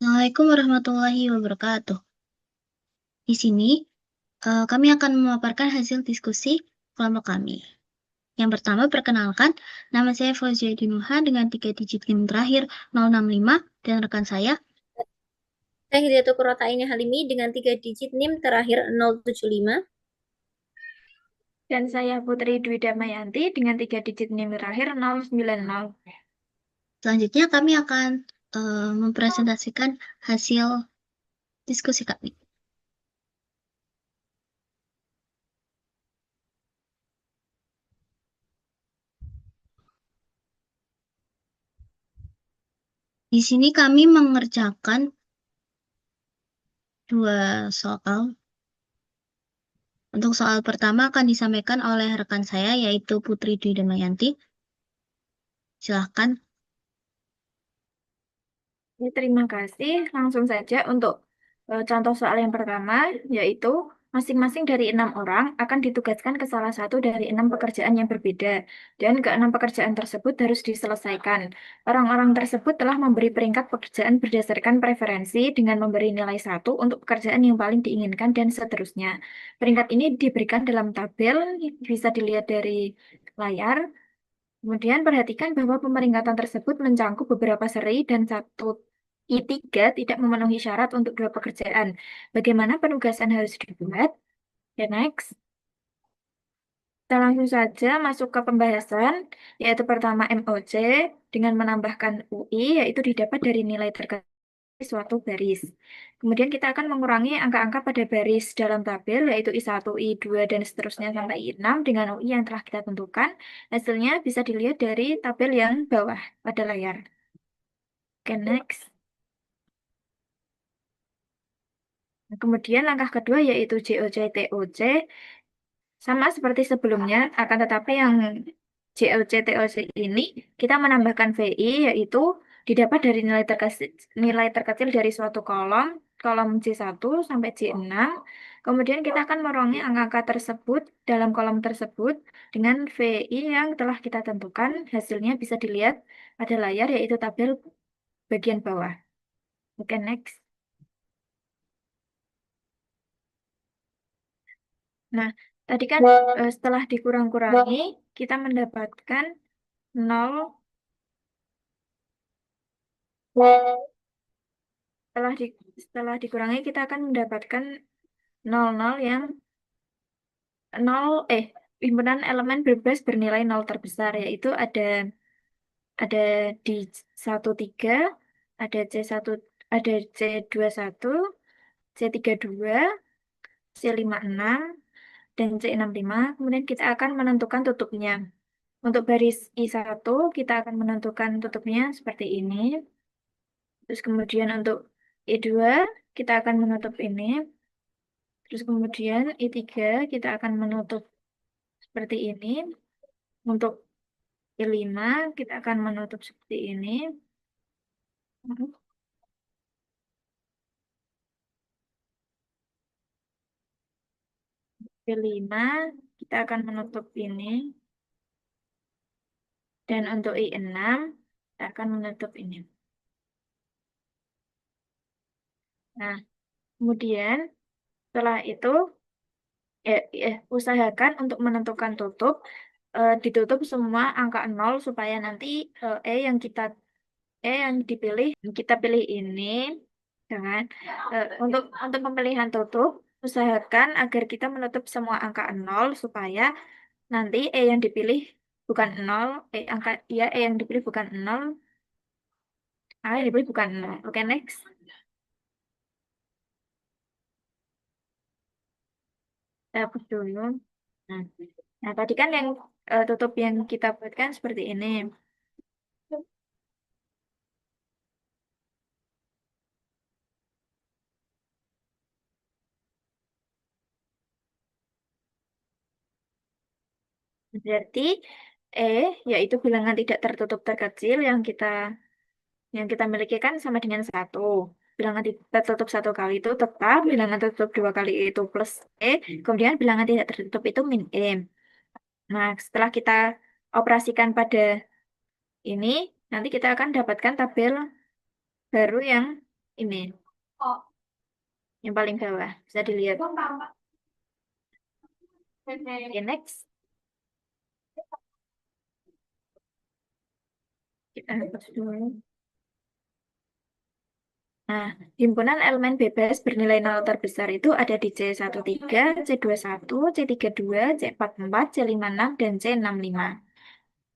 Assalamualaikum warahmatullahi wabarakatuh. Di sini, kami akan memaparkan hasil diskusi kelompok kami. Yang pertama, perkenalkan, nama saya Fauzia Dinuha dengan 3 digit NIM terakhir 065 dan rekan saya. Saya Hidayatul Qurrataini Halimi dengan 3 digit NIM terakhir 075. Dan saya Putri Dwi Damayanti dengan 3 digit NIM terakhir 090. Selanjutnya, kami akan mempresentasikan hasil diskusi kami. Di sini kami mengerjakan 2 soal. Untuk soal pertama akan disampaikan oleh rekan saya, yaitu Putri Dwi Damayanti. Silahkan. Ya, terima kasih. Langsung saja untuk contoh soal yang pertama, yaitu masing-masing dari 6 orang akan ditugaskan ke salah satu dari 6 pekerjaan yang berbeda. Dan ke-6 pekerjaan tersebut harus diselesaikan. Orang-orang tersebut telah memberi peringkat pekerjaan berdasarkan preferensi dengan memberi nilai 1 untuk pekerjaan yang paling diinginkan dan seterusnya. Peringkat ini diberikan dalam tabel, bisa dilihat dari layar. Kemudian perhatikan bahwa pemeringkatan tersebut mencangkup beberapa seri dan satu I3 tidak memenuhi syarat untuk 2 pekerjaan. Bagaimana penugasan harus dibuat? Ya, next. Kita langsung saja masuk ke pembahasan, yaitu pertama MOC dengan menambahkan UI, yaitu didapat dari nilai terkait suatu baris. Kemudian kita akan mengurangi angka-angka pada baris dalam tabel, yaitu I1, I2, dan seterusnya sampai I6 dengan UI yang telah kita tentukan. Hasilnya bisa dilihat dari tabel yang bawah pada layar. Oke, next. Nah, kemudian langkah kedua yaitu JOC, TOC. Sama seperti sebelumnya, akan tetapi yang JOC, TOC ini kita menambahkan VI, yaitu didapat dari nilai terkecil dari suatu kolom, kolom C1 sampai C6. Kemudian kita akan merongi angka-angka tersebut dalam kolom tersebut dengan VI yang telah kita tentukan. Hasilnya bisa dilihat pada layar, yaitu tabel bagian bawah. Oke, next. Nah, tadi kan setelah dikurang-kurangi, kita mendapatkan 0. Setelah di, setelah dikurangi, kita akan mendapatkan 00 yang 0, himpunan elemen bebas bernilai 0 terbesar, yaitu ada di 13, ada C1, ada C21, C32, C56, dan C65. Kemudian kita akan menentukan tutupnya. Untuk baris I1, kita akan menentukan tutupnya seperti ini. Terus kemudian untuk I2, kita akan menutup ini. Terus kemudian I3, kita akan menutup seperti ini. Untuk I5, kita akan menutup seperti ini. I5, kita akan menutup ini. Dan untuk I6, kita akan menutup ini. Nah, kemudian setelah itu, usahakan untuk menentukan tutup, ditutup semua angka 0 supaya nanti yang dipilih, kita pilih ini. Jangan. Untuk pemilihan tutup, usahakan agar kita menutup semua angka 0 supaya nanti yang dipilih bukan 0, yang dipilih bukan 0, yang dipilih bukan 0. Oke, next. Kita hapus dulu. Nah, nah, tadi kan yang tutup yang kita buatkan seperti ini. Berarti yaitu bilangan tidak tertutup terkecil yang kita miliki kan sama dengan 1. Bilangan tidak tertutup 1 kali itu tetap, bilangan tertutup 2 kali itu plus kemudian bilangan tidak tertutup itu min E. Nah, setelah kita operasikan pada ini, nanti kita akan dapatkan tabel baru yang Ini, yang paling bawah. Bisa dilihat. Oke, next. Kita hapus dulu. Nah, himpunan elemen bebas bernilai nol terbesar itu ada di C13, C21, C32, C44, C56, dan C65.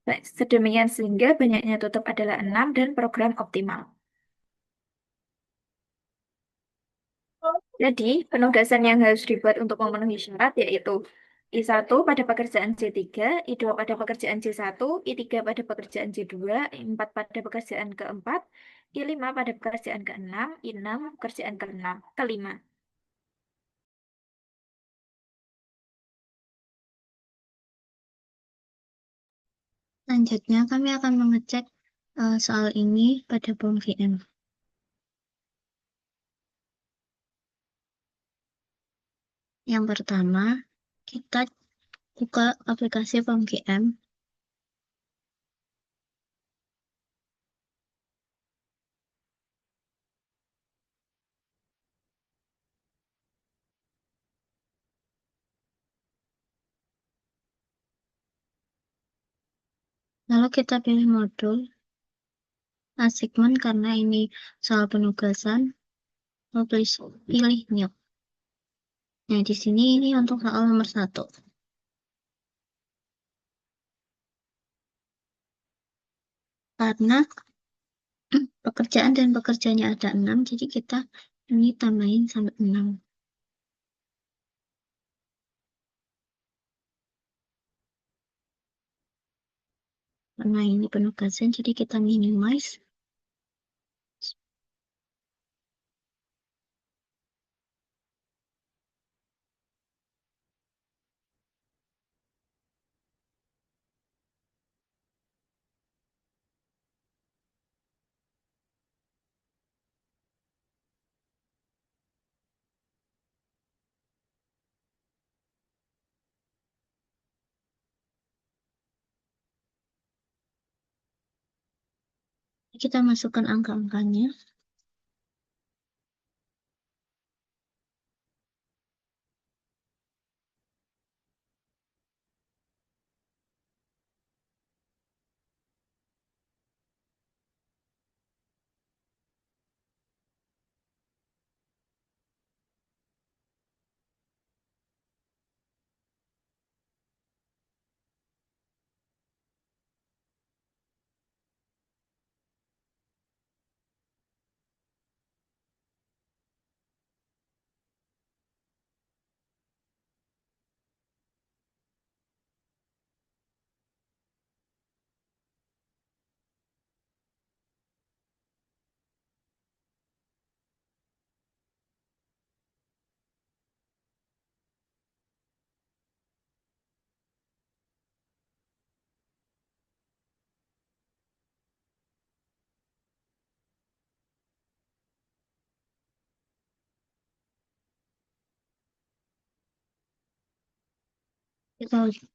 Baik, sedemikian sehingga banyaknya tutup adalah 6 dan program optimal. Jadi, penugasan yang harus dibuat untuk memenuhi syarat yaitu I1 pada pekerjaan C3, I2 pada pekerjaan C1, I3 pada pekerjaan C2, I4 pada pekerjaan keempat, I5 pada pekerjaan keenam, I6 pekerjaan kelima. Selanjutnya, kami akan mengecek soal ini pada form VM. Yang pertama, kita buka aplikasi form VM. Lalu kita pilih modul assignment karena ini soal penugasan. Lalu pilih new. Nah, di sini ini untuk soal nomor 1. Karena pekerjaan dan pekerjaannya ada 6, jadi kita ini tambahin sampai 6. Karena ini penugasan, jadi kita minimize. Kita masukkan angka-angkanya.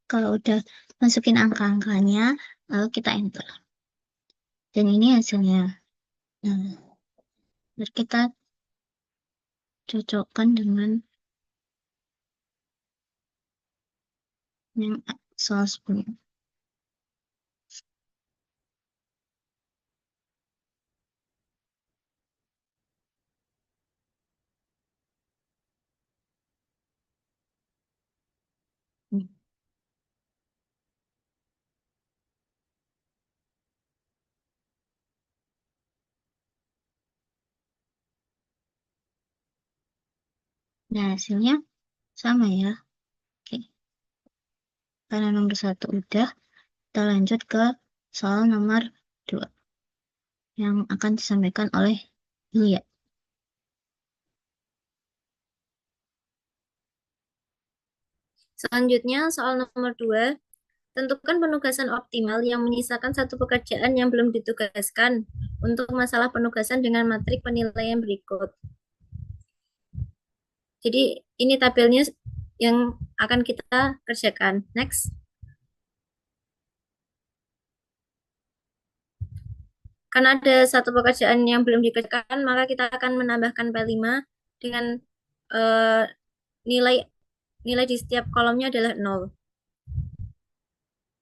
Kalau udah masukin angka-angkanya, lalu kita enter. Dan ini hasilnya. Nah, terus kita cocokkan dengan yang soal sebelumnya. Nah, hasilnya sama ya. Oke. Karena nomor 1 udah, kita lanjut ke soal nomor 2 yang akan disampaikan oleh Yulia. Selanjutnya, soal nomor 2. Tentukan penugasan optimal yang menyisakan satu pekerjaan yang belum ditugaskan untuk masalah penugasan dengan matrik penilaian berikut. Jadi, ini tabelnya yang akan kita kerjakan. Next. Karena ada satu pekerjaan yang belum dikerjakan, maka kita akan menambahkan P5 dengan eh, nilai nilai di setiap kolomnya adalah 0.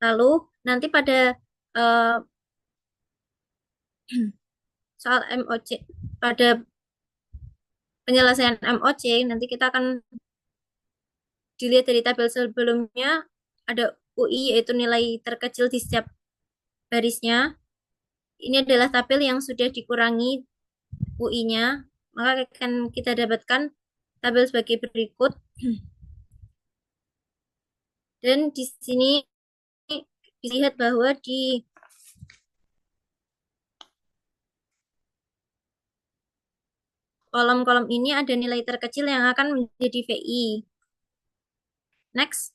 Lalu nanti pada eh, soal MOC, pada penyelesaian MOC, nanti kita akan dilihat dari tabel sebelumnya, ada UI, yaitu nilai terkecil di setiap barisnya. Ini adalah tabel yang sudah dikurangi UI-nya, maka akan kita dapatkan tabel sebagai berikut. Dan di sini dilihat bahwa di kolom-kolom ini ada nilai terkecil yang akan menjadi VI. Next.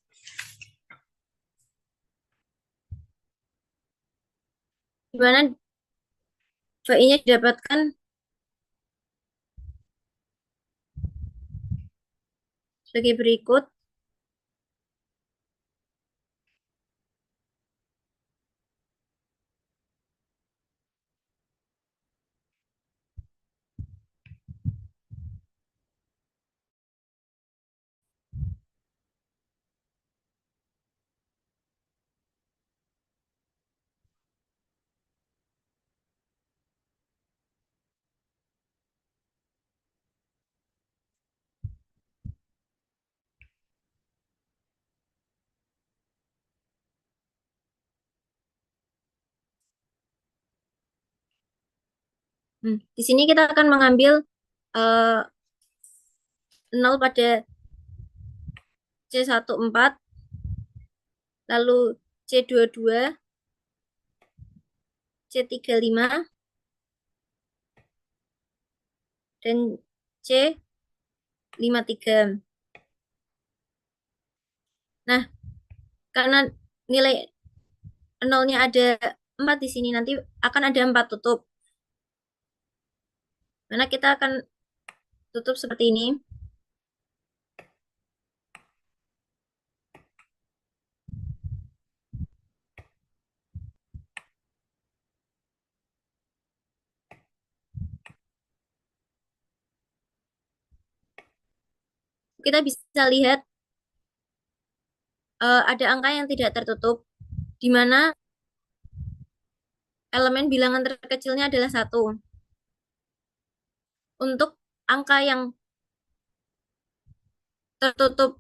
Di mana VI-nya didapatkan sebagai berikut. Di sini kita akan mengambil 0 pada C14, lalu C22, C35, dan C53. Nah, karena nilai nolnya ada 4 di sini, nanti akan ada 4 tutup. Mana kita akan tutup seperti ini. Kita bisa lihat ada angka yang tidak tertutup, di mana elemen bilangan terkecilnya adalah 1. Untuk angka yang tertutup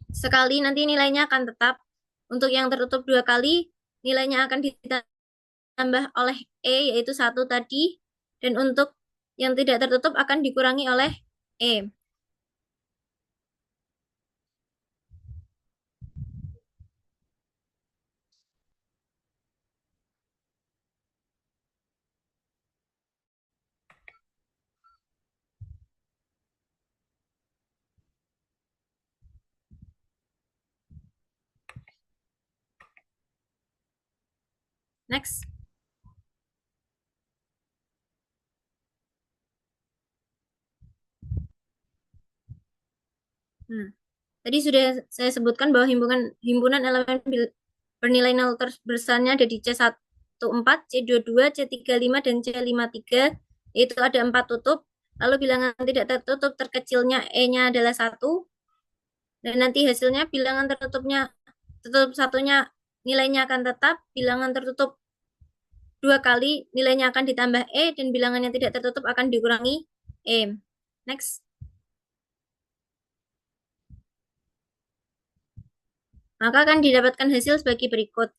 sekali, nanti nilainya akan tetap. Untuk yang tertutup 2 kali, nilainya akan ditambah oleh E, yaitu 1 tadi. Dan untuk yang tidak tertutup akan dikurangi oleh E. Next. Tadi sudah saya sebutkan bahwa himpunan elemen bernilai 0 terbesarnya ada di C14, C22, C35, dan C53, yaitu ada 4 tutup. Lalu bilangan tidak tertutup terkecilnya E-nya adalah 1. Dan nanti hasilnya bilangan tertutup satunya nilainya akan tetap, bilangan tertutup 2 kali nilainya akan ditambah E, dan bilangan yang tidak tertutup akan dikurangi E. Next. Maka akan didapatkan hasil sebagai berikut.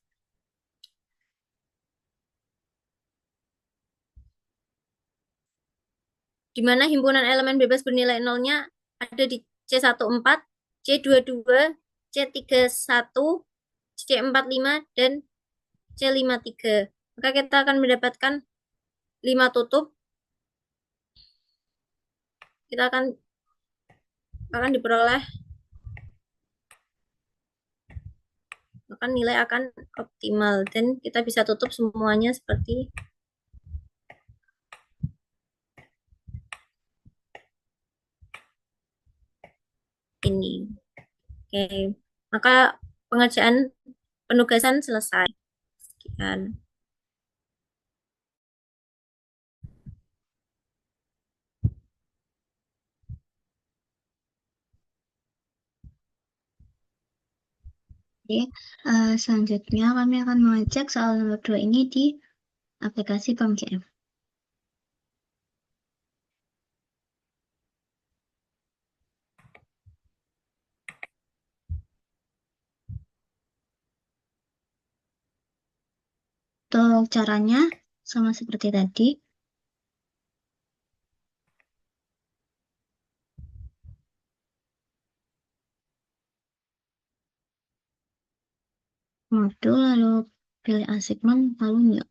Di mana himpunan elemen bebas bernilai nolnya ada di C14, C22, C31, C45, dan C53. Maka kita akan mendapatkan 5 tutup. Kita akan diperoleh, maka nilai akan optimal, dan kita bisa tutup semuanya seperti ini. Oke, maka penugasan selesai. Sekian. Oke, selanjutnya kami akan mengecek soal nomor 2 ini di aplikasi PAMGM. Untuk caranya sama seperti tadi. Modul, lalu pilih assignment, lalu new.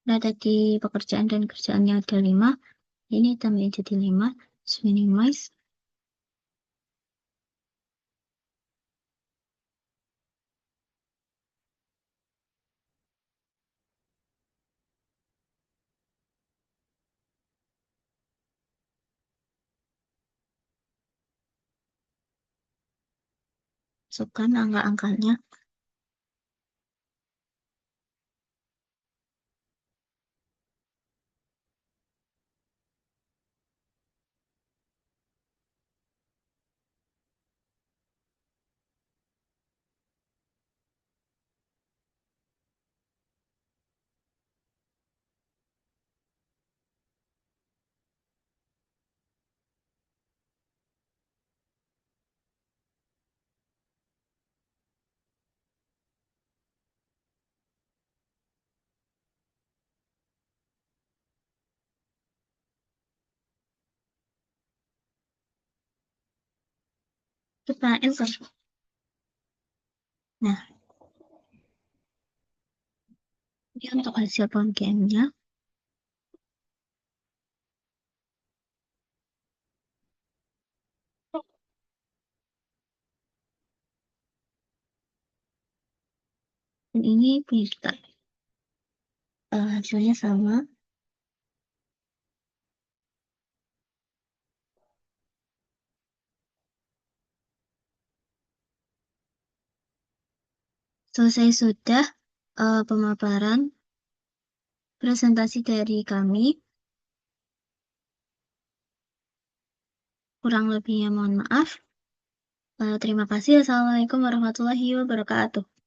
Nah, tadi pekerjaan dan kerjaannya ada 5. Ini tambahin jadi 5. Minimize. Masukkan angka-angkanya. Kita enter. Nah, ini untuk hasil PAMGM-nya. Dan ini punya kita. Hasilnya sama. Selesai sudah pemaparan presentasi dari kami. Kurang lebihnya mohon maaf. Terima kasih. Assalamualaikum warahmatullahi wabarakatuh.